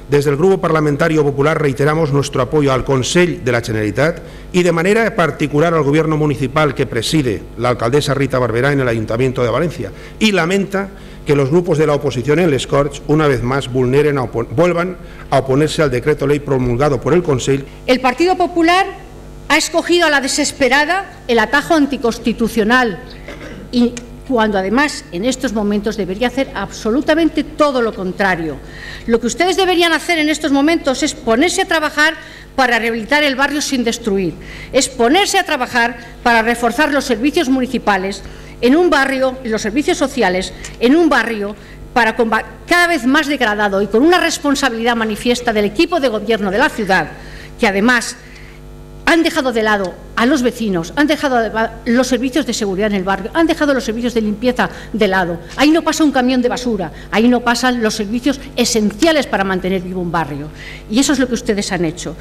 Desde el Grupo Parlamentario Popular reiteramos nuestro apoyo al Consell de la Generalitat y de manera particular al Gobierno municipal que preside la alcaldesa Rita Barberá en el Ayuntamiento de Valencia, y lamenta que los grupos de la oposición en les Corts una vez más vuelvan a oponerse al decreto ley promulgado por el Consell. El Partido Popular ha escogido a la desesperada el atajo anticonstitucional, y cuando además en estos momentos debería hacer absolutamente todo lo contrario. Lo que ustedes deberían hacer en estos momentos es ponerse a trabajar para rehabilitar el barrio sin destruir, es ponerse a trabajar para reforzar los servicios municipales en un barrio, los servicios sociales en un barrio para cada vez más degradado, y con una responsabilidad manifiesta del equipo de gobierno de la ciudad, que además han dejado de lado a los vecinos, han dejado de lado los servicios de seguridad en el barrio, han dejado los servicios de limpieza de lado. Ahí no pasa un camión de basura, ahí no pasan los servicios esenciales para mantener vivo un barrio. Y eso es lo que ustedes han hecho.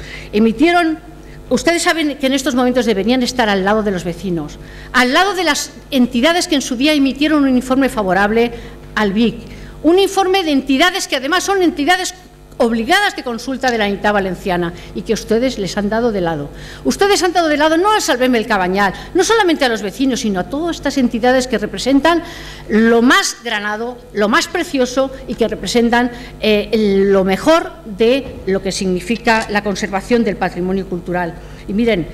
Ustedes saben que en estos momentos deberían estar al lado de los vecinos, al lado de las entidades que en su día emitieron un informe favorable al BIC, un informe de entidades que además son entidades obligadas de consulta de la Unidad Valenciana, y que ustedes les han dado de lado. Ustedes han dado de lado no a Salvem el Cabanyal, no solamente a los vecinos, sino a todas estas entidades que representan lo más granado, lo más precioso, y que representan lo mejor de lo que significa la conservación del patrimonio cultural. Y miren,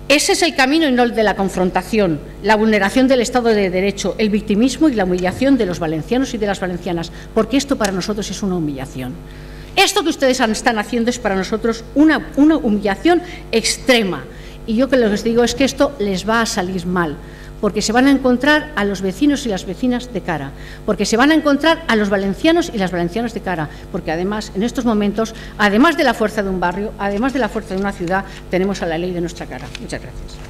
ese es el camino y no el de la confrontación, la vulneración del Estado de Derecho, el victimismo y la humillación de los valencianos y de las valencianas, porque esto para nosotros es una humillación. Esto que ustedes están haciendo es para nosotros una humillación extrema. Y yo que les digo es que esto les va a salir mal, porque se van a encontrar a los vecinos y las vecinas de cara, porque se van a encontrar a los valencianos y las valencianas de cara, porque además en estos momentos, además de la fuerza de un barrio, además de la fuerza de una ciudad, tenemos a la ley de nuestra cara. Muchas gracias.